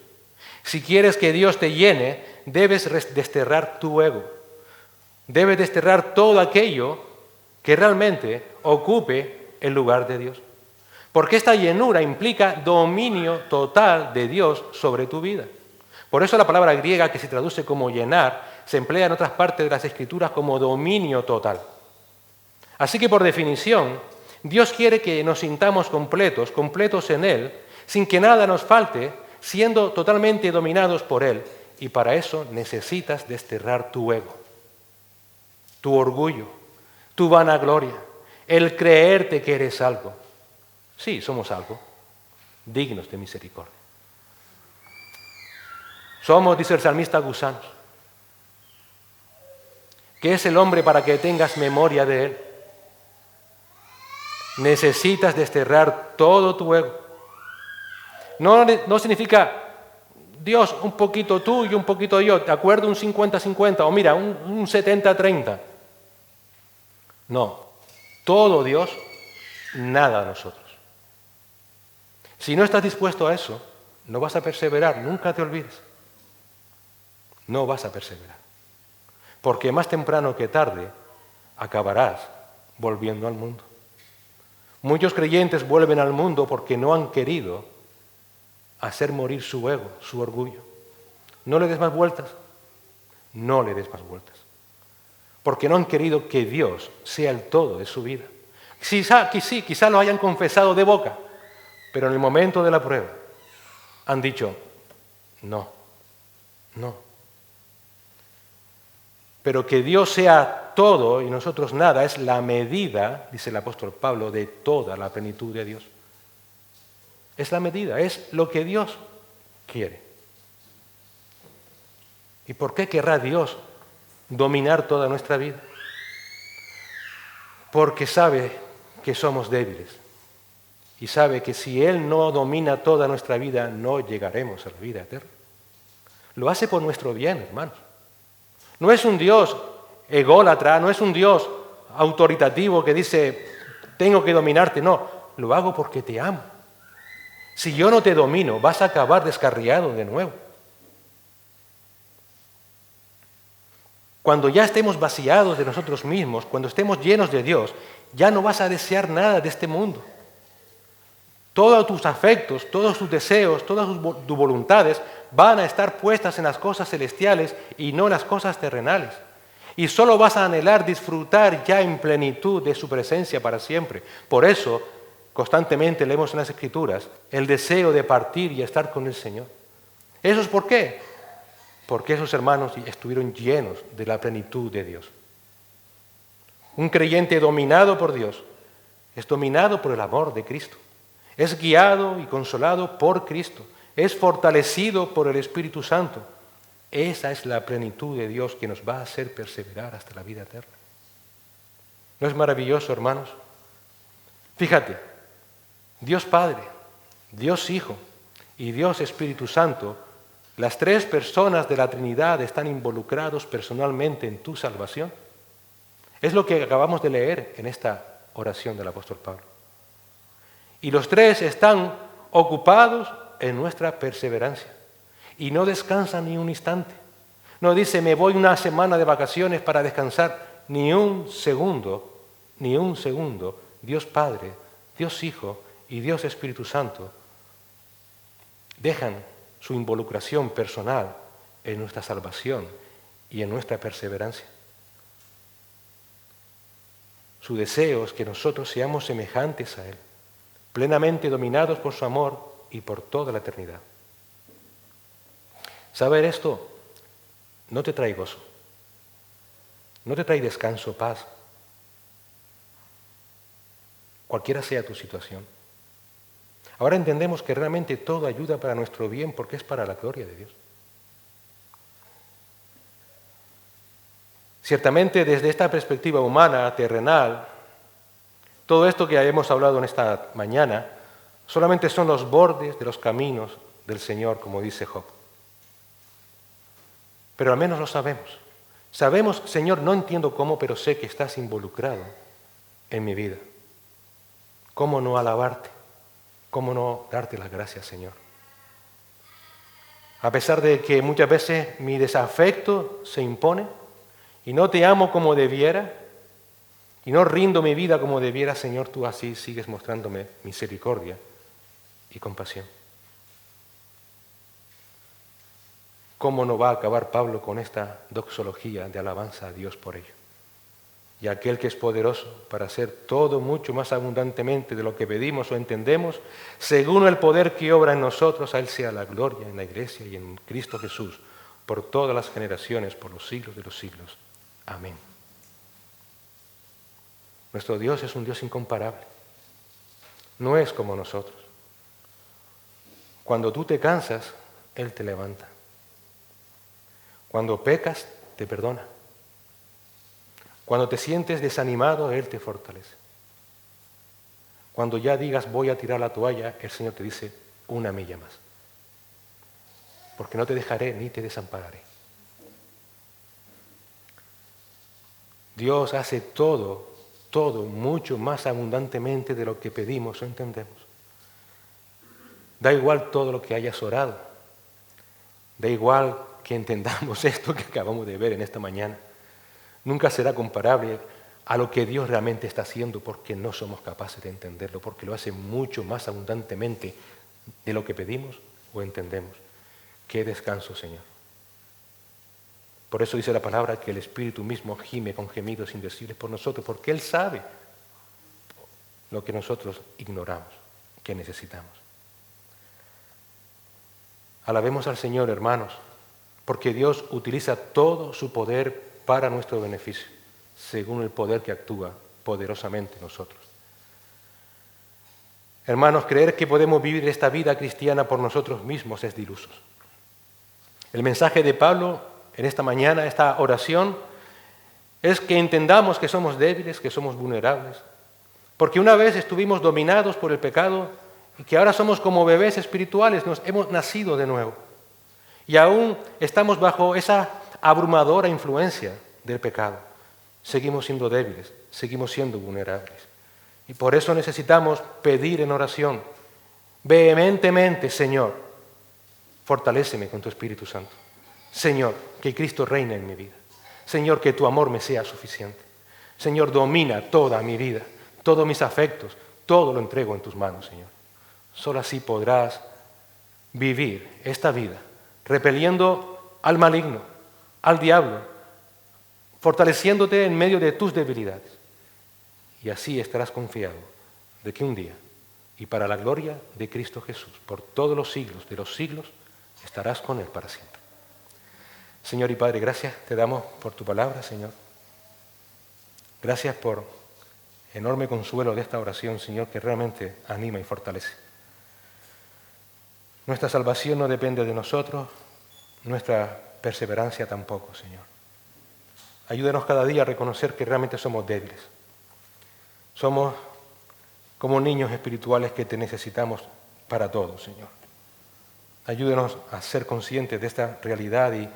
Si quieres que Dios te llene, debes desterrar tu ego. Debes desterrar todo aquello que realmente ocupe el lugar de Dios. Porque esta llenura implica dominio total de Dios sobre tu vida. Por eso la palabra griega que se traduce como llenar se emplea en otras partes de las Escrituras como dominio total. Así que por definición, Dios quiere que nos sintamos completos en Él, sin que nada nos falte, siendo totalmente dominados por Él. Y para eso necesitas desterrar tu ego, tu orgullo, tu vanagloria, el creerte que eres algo. Sí, somos algo, dignos de misericordia. Somos, dice el salmista, gusanos. ¿Qué es el hombre para que tengas memoria de él? Necesitas desterrar todo tu ego. No significa, Dios, un poquito tú y un poquito yo, ¿de acuerdo? Un 50-50, o mira, un 70-30. No, todo Dios, nada nosotros. Si no estás dispuesto a eso, no vas a perseverar, nunca te olvides. No vas a perseverar. Porque más temprano que tarde acabarás volviendo al mundo. Muchos creyentes vuelven al mundo porque no han querido hacer morir su ego, su orgullo. No le des más vueltas. No le des más vueltas. Porque no han querido que Dios sea el todo de su vida. Quizá lo hayan confesado de boca, pero en el momento de la prueba han dicho, no. Pero que Dios sea todo y nosotros nada es la medida, dice el apóstol Pablo, de toda la plenitud de Dios. Es la medida, es lo que Dios quiere. ¿Y por qué querrá Dios dominar toda nuestra vida? Porque sabe que somos débiles y sabe que si Él no domina toda nuestra vida, no llegaremos a la vida eterna. Lo hace por nuestro bien, hermanos. No es un Dios ególatra, no es un Dios autoritativo que dice, tengo que dominarte. No, lo hago porque te amo. Si yo no te domino, vas a acabar descarriado de nuevo. Cuando ya estemos vaciados de nosotros mismos, cuando estemos llenos de Dios, ya no vas a desear nada de este mundo. todos tus afectos, todos tus deseos, todas tus voluntades van a estar puestas en las cosas celestiales y no en las cosas terrenales. Y solo vas a anhelar disfrutar ya en plenitud de su presencia para siempre. Por eso, constantemente leemos en las Escrituras el deseo de partir y estar con el Señor. ¿Eso es por qué? Porque esos hermanos estuvieron llenos de la plenitud de Dios. Un creyente dominado por Dios es dominado por el amor de Cristo. Es guiado y consolado por Cristo. Es fortalecido por el Espíritu Santo. Esa es la plenitud de Dios que nos va a hacer perseverar hasta la vida eterna. ¿No es maravilloso, hermanos? Fíjate, Dios Padre, Dios Hijo y Dios Espíritu Santo, las tres personas de la Trinidad están involucrados personalmente en tu salvación. Es lo que acabamos de leer en esta oración del apóstol Pablo. Y los tres están ocupados en nuestra perseverancia y no descansan ni un instante. No dice, me voy una semana de vacaciones para descansar, ni un segundo. Dios Padre, Dios Hijo y Dios Espíritu Santo dejan su involucración personal en nuestra salvación y en nuestra perseverancia. Su deseo es que nosotros seamos semejantes a Él, plenamente dominados por su amor y por toda la eternidad. Saber esto no te trae gozo, no te trae descanso, paz, cualquiera sea tu situación. Ahora entendemos que realmente todo ayuda para nuestro bien porque es para la gloria de Dios. Ciertamente desde esta perspectiva humana, terrenal, todo esto que hemos hablado en esta mañana solamente son los bordes de los caminos del Señor, como dice Job. Pero al menos lo sabemos. Sabemos, Señor, no entiendo cómo, pero sé que estás involucrado en mi vida. ¿Cómo no alabarte? ¿Cómo no darte las gracias, Señor? A pesar de que muchas veces mi desafecto se impone y no te amo como debiera y no rindo mi vida como debiera, Señor, tú así sigues mostrándome misericordia y compasión. ¿Cómo no va a acabar Pablo con esta doxología de alabanza a Dios por ello? Y aquel que es poderoso para hacer todo mucho más abundantemente de lo que pedimos o entendemos, según el poder que obra en nosotros, a Él sea la gloria en la Iglesia y en Cristo Jesús, por todas las generaciones, por los siglos de los siglos. Amén. Nuestro Dios es un Dios incomparable. No es como nosotros. Cuando tú te cansas, Él te levanta. Cuando pecas, te perdona. Cuando te sientes desanimado, Él te fortalece. Cuando ya digas voy a tirar la toalla, el Señor te dice una milla más. Porque no te dejaré ni te desampararé. Dios hace todo mucho más abundantemente de lo que pedimos o entendemos. Da igual todo lo que hayas orado. Da igual que entendamos esto que acabamos de ver en esta mañana. Nunca será comparable a lo que Dios realmente está haciendo porque no somos capaces de entenderlo, porque lo hace mucho más abundantemente de lo que pedimos o entendemos. ¡Qué descanso, Señor! Por eso dice la palabra que el Espíritu mismo gime con gemidos indecibles por nosotros, porque Él sabe lo que nosotros ignoramos, que necesitamos. Alabemos al Señor, hermanos, porque Dios utiliza todo su poder para nuestro beneficio, según el poder que actúa poderosamente en nosotros. Hermanos, creer que podemos vivir esta vida cristiana por nosotros mismos es de ilusos. El mensaje de Pablo en esta mañana, esta oración, es que entendamos que somos débiles, que somos vulnerables, porque una vez estuvimos dominados por el pecado y que ahora somos como bebés espirituales, nos hemos nacido de nuevo. Y aún estamos bajo esa abrumadora influencia del pecado. Seguimos siendo débiles, seguimos siendo vulnerables. Y por eso necesitamos pedir en oración, vehementemente, Señor, fortaléceme con tu Espíritu Santo. Señor, que Cristo reine en mi vida. Señor, que tu amor me sea suficiente. Señor, domina toda mi vida, todos mis afectos, todo lo entrego en tus manos, Señor. Solo así podrás vivir esta vida, repeliendo al maligno, al diablo, fortaleciéndote en medio de tus debilidades. Y así estarás confiado de que un día, y para la gloria de Cristo Jesús, por todos los siglos de los siglos, estarás con Él para siempre. Señor y Padre, gracias te damos por tu palabra, Señor. Gracias por enorme consuelo de esta oración, Señor, que realmente anima y fortalece. Nuestra salvación no depende de nosotros, nuestra perseverancia tampoco, Señor. Ayúdanos cada día a reconocer que realmente somos débiles. Somos como niños espirituales que te necesitamos para todo, Señor. Ayúdanos a ser conscientes de esta realidad y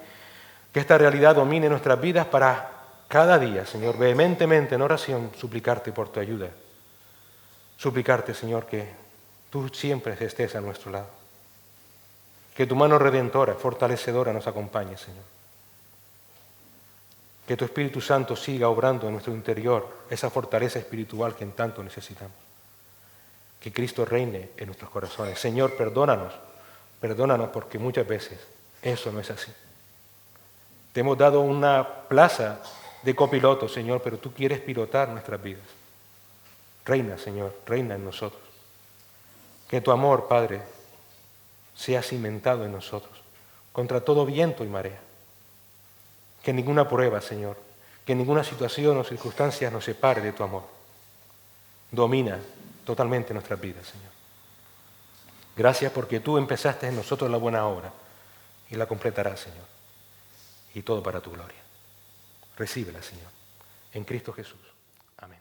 que esta realidad domine nuestras vidas para cada día, Señor, vehementemente en oración, suplicarte por tu ayuda. Suplicarte, Señor, que tú siempre estés a nuestro lado. Que tu mano redentora, fortalecedora nos acompañe, Señor. Que tu Espíritu Santo siga obrando en nuestro interior esa fortaleza espiritual que en tanto necesitamos. Que Cristo reine en nuestros corazones. Señor, perdónanos porque muchas veces eso no es así. Te hemos dado una plaza de copiloto, Señor, pero tú quieres pilotar nuestras vidas. Reina, Señor, reina en nosotros. Que tu amor, Padre, sea cimentado en nosotros, contra todo viento y marea. Que ninguna prueba, Señor, que ninguna situación o circunstancia nos separe de tu amor. Domina totalmente nuestras vidas, Señor. Gracias porque tú empezaste en nosotros la buena obra y la completarás, Señor. Y todo para tu gloria. Recíbela, Señor. En Cristo Jesús. Amén.